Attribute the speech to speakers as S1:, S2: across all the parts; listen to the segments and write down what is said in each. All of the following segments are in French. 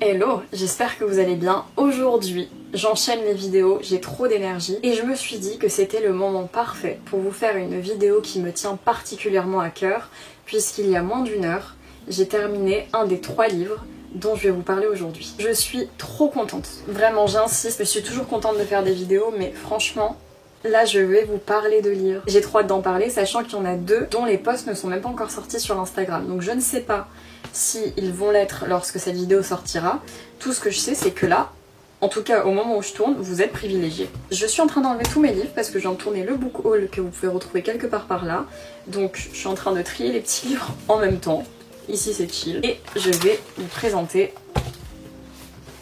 S1: Hello, j'espère que vous allez bien. Aujourd'hui, j'enchaîne les vidéos, j'ai trop d'énergie et je me suis dit que c'était le moment parfait pour vous faire une vidéo qui me tient particulièrement à cœur puisqu'il y a moins d'une heure, j'ai terminé un des 3 livres dont je vais vous parler aujourd'hui. Je suis trop contente, vraiment j'insiste, je suis toujours contente de faire des vidéos mais franchement, là je vais vous parler de livres. J'ai trop hâte d'en parler sachant qu'il y en a 2 dont les posts ne sont même pas encore sortis sur Instagram. Donc je ne sais pas si ils vont l'être lorsque cette vidéo sortira. Tout ce que je sais c'est que là, en tout cas au moment où je tourne, vous êtes privilégiés. Je suis en train d'enlever tous mes livres parce que je viens de tourner le book haul que vous pouvez retrouver quelque part par là. Donc je suis en train de trier les petits livres en même temps. Ici c'est chill. Et je vais vous présenter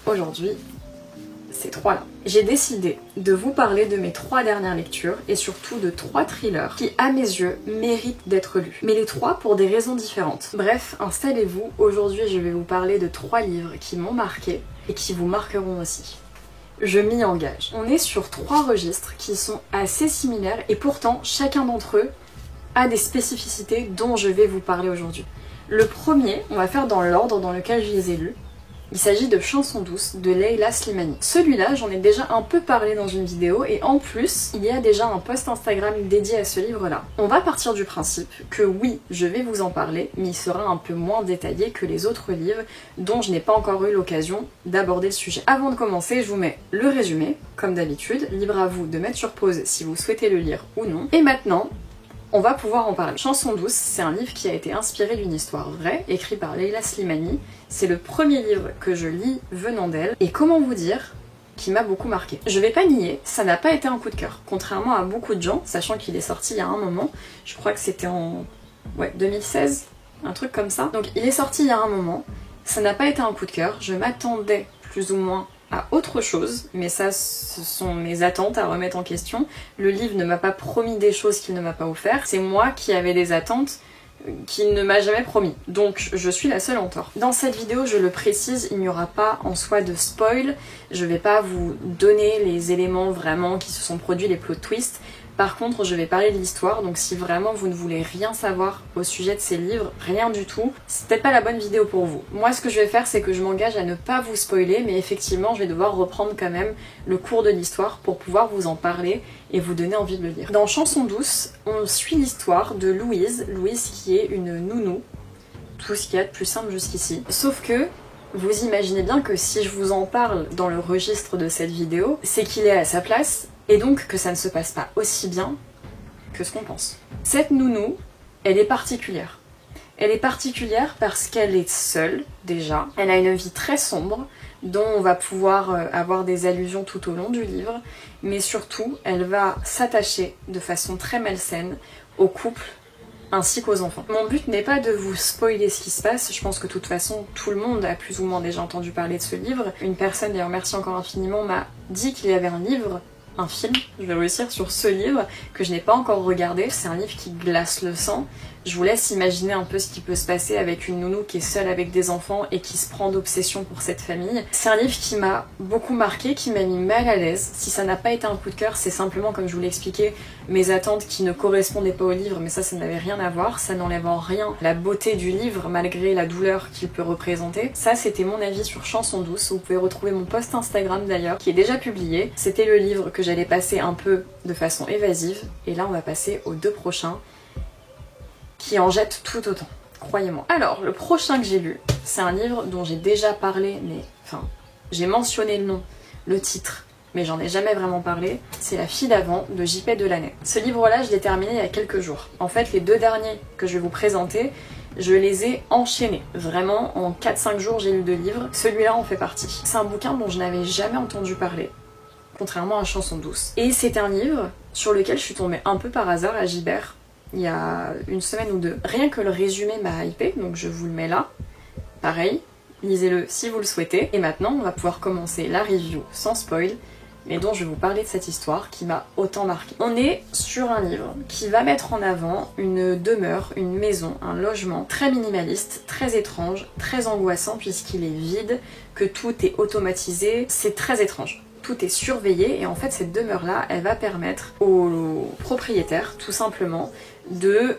S1: aujourd'hui ces 3 là. J'ai décidé de vous parler de mes 3 dernières lectures et surtout de 3 thrillers qui à mes yeux méritent d'être lus. Mais les 3 pour des raisons différentes. Bref, installez-vous, aujourd'hui je vais vous parler de 3 livres qui m'ont marqué et qui vous marqueront aussi. Je m'y engage. On est sur 3 registres qui sont assez similaires et pourtant chacun d'entre eux a des spécificités dont je vais vous parler aujourd'hui. Le premier, on va faire dans l'ordre dans lequel je les ai lus. Il s'agit de Chanson douce de Leila Slimani. Celui-là, j'en ai déjà un peu parlé dans une vidéo et en plus, il y a déjà un post Instagram dédié à ce livre-là. On va partir du principe que oui, je vais vous en parler, mais il sera un peu moins détaillé que les autres livres dont je n'ai pas encore eu l'occasion d'aborder le sujet. Avant de commencer, je vous mets le résumé, comme d'habitude, libre à vous de mettre sur pause si vous souhaitez le lire ou non. Et maintenant, on va pouvoir en parler. Chanson douce, c'est un livre qui a été inspiré d'une histoire vraie, écrit par Leila Slimani. C'est le premier livre que je lis venant d'elle. Et comment vous dire qui m'a beaucoup marqué. Je vais pas nier, ça n'a pas été un coup de cœur. Contrairement à beaucoup de gens, sachant qu'il est sorti il y a un moment, je crois que c'était en 2016, un truc comme ça. Donc il est sorti il y a un moment, ça n'a pas été un coup de cœur. Je m'attendais plus ou moins à autre chose, mais ça ce sont mes attentes à remettre en question. Le livre ne m'a pas promis des choses qu'il ne m'a pas offert, c'est moi qui avais des attentes qu'il ne m'a jamais promis, donc je suis la seule en tort. Dans cette vidéo, je le précise, il n'y aura pas en soi de spoil, je vais pas vous donner les éléments vraiment qui se sont produits, les plot twists. Par contre, je vais parler de l'histoire, donc si vraiment vous ne voulez rien savoir au sujet de ces livres, rien du tout, c'est peut-être pas la bonne vidéo pour vous. Moi, ce que je vais faire, c'est que je m'engage à ne pas vous spoiler, mais effectivement, je vais devoir reprendre quand même le cours de l'histoire pour pouvoir vous en parler et vous donner envie de le lire. Dans Chanson douce, on suit l'histoire de Louise qui est une nounou, tout ce qu'il y a de plus simple jusqu'ici. Sauf que, vous imaginez bien que si je vous en parle dans le registre de cette vidéo, c'est qu'il est à sa place, et donc que ça ne se passe pas aussi bien que ce qu'on pense. Cette nounou, elle est particulière. Elle est particulière parce qu'elle est seule, déjà. Elle a une vie très sombre, dont on va pouvoir avoir des allusions tout au long du livre, mais surtout, elle va s'attacher de façon très malsaine au couple ainsi qu'aux enfants. Mon but n'est pas de vous spoiler ce qui se passe, je pense que de toute façon tout le monde a plus ou moins déjà entendu parler de ce livre. Une personne, d'ailleurs merci encore infiniment, m'a dit qu'il y avait un film, je vais réussir sur ce livre que je n'ai pas encore regardé. C'est un livre qui glace le sang. Je vous laisse imaginer un peu ce qui peut se passer avec une nounou qui est seule avec des enfants et qui se prend d'obsession pour cette famille. C'est un livre qui m'a beaucoup marqué, qui m'a mis mal à l'aise. Si ça n'a pas été un coup de cœur, c'est simplement, comme je vous l'ai expliqué, mes attentes qui ne correspondaient pas au livre, mais ça n'avait rien à voir. Ça n'enlève en rien la beauté du livre, malgré la douleur qu'il peut représenter. Ça, c'était mon avis sur Chanson douce. Vous pouvez retrouver mon post Instagram d'ailleurs, qui est déjà publié. C'était le livre que j'allais passer un peu de façon évasive. Et là, on va passer aux 2 prochains, qui en jette tout autant, croyez-moi. Alors, le prochain que j'ai lu, c'est un livre dont j'ai déjà parlé, mais enfin, j'ai mentionné le nom, le titre, mais j'en ai jamais vraiment parlé. C'est La fille d'avant de J.P. Delaney. Ce livre-là, je l'ai terminé il y a quelques jours. En fait, les 2 derniers que je vais vous présenter, je les ai enchaînés. Vraiment, en 4-5 jours, j'ai lu 2 livres. Celui-là en fait partie. C'est un bouquin dont je n'avais jamais entendu parler, contrairement à Chanson douce. Et c'est un livre sur lequel je suis tombée un peu par hasard à Gibert, il y a une semaine ou 2. Rien que le résumé m'a hypé, donc je vous le mets là. Pareil, lisez-le si vous le souhaitez. Et maintenant, on va pouvoir commencer la review sans spoil, mais dont je vais vous parler de cette histoire qui m'a autant marqué. On est sur un livre qui va mettre en avant une demeure, une maison, un logement très minimaliste, très étrange, très angoissant puisqu'il est vide, que tout est automatisé. C'est très étrange. Tout est surveillé et en fait cette demeure-là, elle va permettre aux propriétaires, tout simplement, de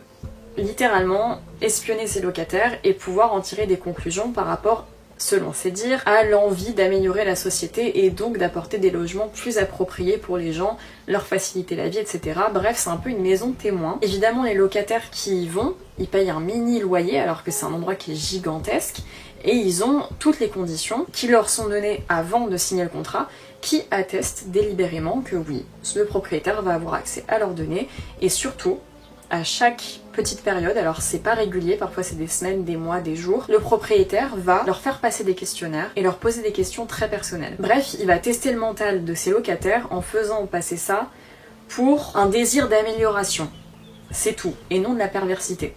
S1: littéralement espionner ses locataires et pouvoir en tirer des conclusions par rapport selon ses dires, a l'envie d'améliorer la société et donc d'apporter des logements plus appropriés pour les gens, leur faciliter la vie, etc. Bref, c'est un peu une maison témoin. Évidemment, les locataires qui y vont, ils payent un mini loyer alors que c'est un endroit qui est gigantesque et ils ont toutes les conditions qui leur sont données avant de signer le contrat qui attestent délibérément que oui, le propriétaire va avoir accès à leurs données et surtout, à chaque petite période, alors c'est pas régulier, parfois c'est des semaines, des mois, des jours, le propriétaire va leur faire passer des questionnaires et leur poser des questions très personnelles. Bref, il va tester le mental de ses locataires en faisant passer ça pour un désir d'amélioration. C'est tout, et non de la perversité.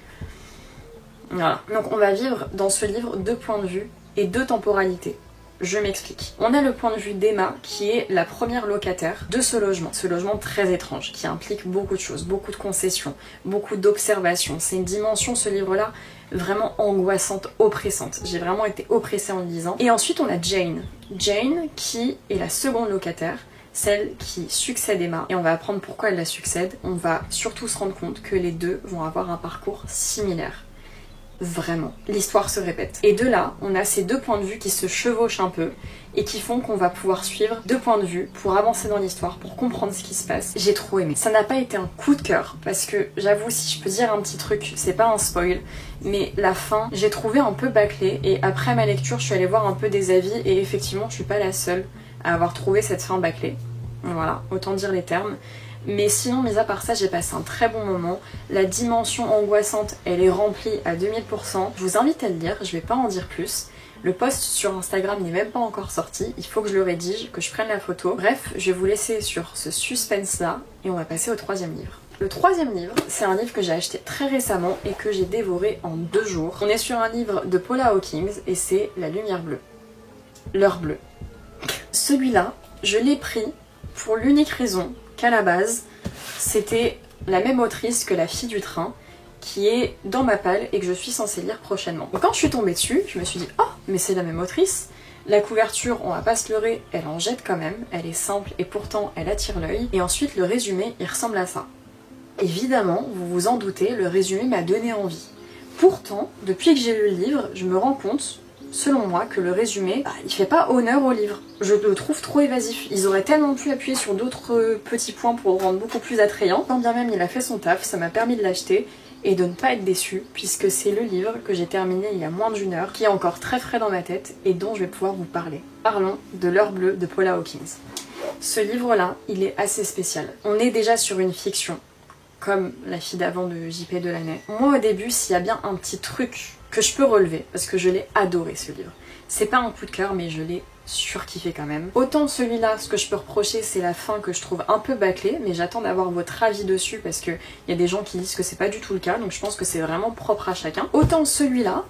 S1: Voilà. Donc on va vivre dans ce livre 2 points de vue et 2 temporalités. Je m'explique. On a le point de vue d'Emma, qui est la première locataire de ce logement très étrange, qui implique beaucoup de choses, beaucoup de concessions, beaucoup d'observations. C'est une dimension, ce livre-là, vraiment angoissante, oppressante. J'ai vraiment été oppressée en le lisant. Et ensuite, on a Jane. Jane, qui est la seconde locataire, celle qui succède Emma, et on va apprendre pourquoi elle la succède. On va surtout se rendre compte que les deux vont avoir un parcours similaire. Vraiment, l'histoire se répète. Et de là, on a ces 2 points de vue qui se chevauchent un peu et qui font qu'on va pouvoir suivre 2 points de vue pour avancer dans l'histoire, pour comprendre ce qui se passe. J'ai trop aimé. Ça n'a pas été un coup de cœur parce que j'avoue, si je peux dire un petit truc, c'est pas un spoil, mais la fin, j'ai trouvé un peu bâclée et après ma lecture, je suis allée voir un peu des avis et effectivement, je suis pas la seule à avoir trouvé cette fin bâclée. Voilà, autant dire les termes. Mais sinon, mis à part ça, j'ai passé un très bon moment. La dimension angoissante, elle est remplie à 2000%. Je vous invite à le lire, je vais pas en dire plus. Le post sur Instagram n'est même pas encore sorti, il faut que je le rédige, que je prenne la photo. Bref, je vais vous laisser sur ce suspense-là et on va passer au 3e livre. Le 3e livre, c'est un livre que j'ai acheté très récemment et que j'ai dévoré en 2 jours. On est sur un livre de Paula Hawkins et c'est La lumière bleue. L'heure bleue. Celui-là, je l'ai pris pour l'unique raison qu'à la base, c'était la même autrice que La fille du train, qui est dans ma palle et que je suis censée lire prochainement. Donc quand je suis tombée dessus, je me suis dit « Oh, mais c'est la même autrice !» La couverture, on va pas se leurrer, elle en jette quand même, elle est simple et pourtant elle attire l'œil. Et ensuite, le résumé, il ressemble à ça. Évidemment, vous vous en doutez, le résumé m'a donné envie. Pourtant, depuis que j'ai lu le livre, je me rends compte, selon moi, que le résumé, il fait pas honneur au livre. Je le trouve trop évasif. Ils auraient tellement pu appuyer sur d'autres petits points pour le rendre beaucoup plus attrayant. Quand bien même il a fait son taf, ça m'a permis de l'acheter et de ne pas être déçue, puisque c'est le livre que j'ai terminé il y a moins d'1 heure, qui est encore très frais dans ma tête et dont je vais pouvoir vous parler. Parlons de L'heure bleue de Paula Hawkins. Ce livre-là, il est assez spécial. On est déjà sur une fiction, comme La fille d'avant de J.P. Delaney. Moi au début, s'il y a bien un petit truc que je peux relever, parce que je l'ai adoré ce livre. C'est pas un coup de cœur, mais je l'ai surkiffé quand même. Autant celui-là, ce que je peux reprocher, c'est la fin que je trouve un peu bâclée, mais j'attends d'avoir votre avis dessus parce qu'il y a des gens qui disent que c'est pas du tout le cas, donc je pense que c'est vraiment propre à chacun. Autant celui-là,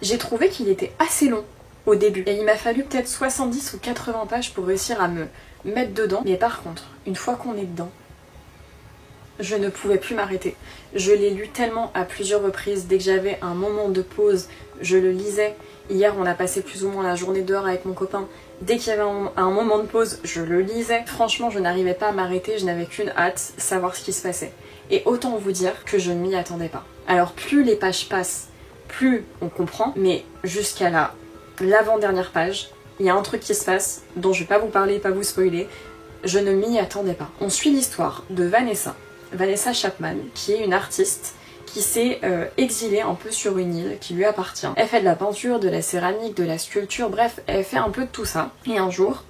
S1: j'ai trouvé qu'il était assez long au début. Et il m'a fallu peut-être 70 ou 80 pages pour réussir à me mettre dedans. Mais par contre, une fois qu'on est dedans, je ne pouvais plus m'arrêter. Je l'ai lu tellement à plusieurs reprises. Dès que j'avais un moment de pause, je le lisais. Hier, on a passé plus ou moins la journée dehors avec mon copain. Dès qu'il y avait un moment de pause, je le lisais. Franchement, je n'arrivais pas à m'arrêter. Je n'avais qu'une hâte, savoir ce qui se passait. Et autant vous dire que je ne m'y attendais pas. Alors plus les pages passent, plus on comprend. Mais jusqu'à l'avant-dernière page, il y a un truc qui se passe dont je vais pas vous parler, pas vous spoiler. Je ne m'y attendais pas. On suit l'histoire de Vanessa Chapman, qui est une artiste qui s'est exilée un peu sur une île qui lui appartient. Elle fait de la peinture, de la céramique, de la sculpture, bref, elle fait un peu de tout ça. Et un jour,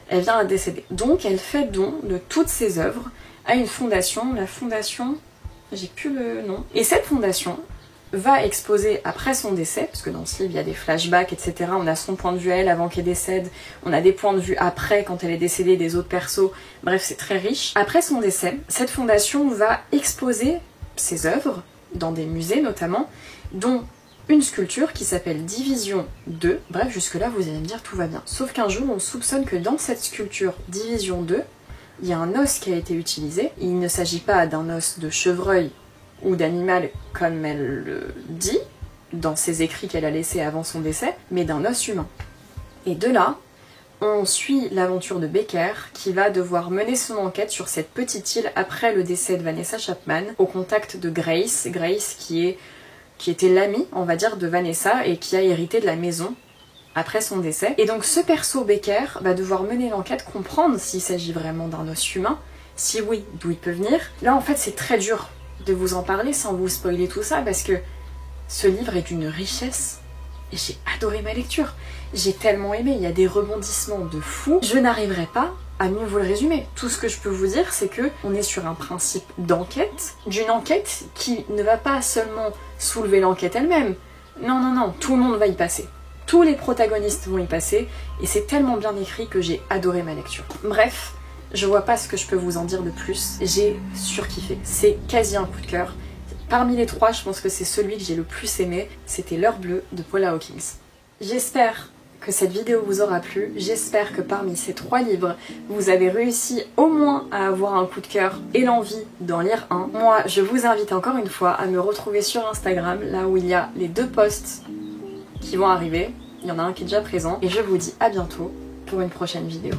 S1: elle vient à décéder. Donc elle fait don de toutes ses œuvres à une fondation, la fondation, j'ai plus le nom. Et cette fondation va exposer après son décès, parce que dans ce livre il y a des flashbacks, etc. On a son point de vue à elle avant qu'elle décède, on a des points de vue après quand elle est décédée des autres persos, bref c'est très riche. Après son décès, cette fondation va exposer ses œuvres, dans des musées notamment, dont une sculpture qui s'appelle Division 2. Bref, jusque-là vous allez me dire tout va bien. Sauf qu'un jour on soupçonne que dans cette sculpture Division 2, il y a un os qui a été utilisé. Il ne s'agit pas d'un os de chevreuil ou d'animal comme elle le dit dans ses écrits qu'elle a laissés avant son décès, mais d'un os humain. Et de là, on suit l'aventure de Becker qui va devoir mener son enquête sur cette petite île après le décès de Vanessa Chapman au contact de Grace qui était l'amie, on va dire, de Vanessa et qui a hérité de la maison après son décès. Et donc ce perso Becker va devoir mener l'enquête, comprendre s'il s'agit vraiment d'un os humain, si oui, d'où il peut venir. Là en fait c'est très dur de vous en parler sans vous spoiler tout ça parce que ce livre est d'une richesse et j'ai adoré ma lecture. J'ai tellement aimé, il y a des rebondissements de fou. Je n'arriverai pas à mieux vous le résumer. Tout ce que je peux vous dire, c'est que on est sur un principe d'enquête, d'une enquête qui ne va pas seulement soulever l'enquête elle-même. Non, non, non, tout le monde va y passer. Tous les protagonistes vont y passer, et c'est tellement bien écrit que j'ai adoré ma lecture. Bref, je vois pas ce que je peux vous en dire de plus. J'ai surkiffé. C'est quasi un coup de cœur. Parmi les trois, je pense que c'est celui que j'ai le plus aimé. C'était L'heure bleue de Paula Hawkins. J'espère que cette vidéo vous aura plu. J'espère que parmi ces 3 livres, vous avez réussi au moins à avoir un coup de cœur et l'envie d'en lire un. Moi, je vous invite encore une fois à me retrouver sur Instagram, là où il y a les 2 posts qui vont arriver. Il y en a un qui est déjà présent. Et je vous dis à bientôt pour une prochaine vidéo.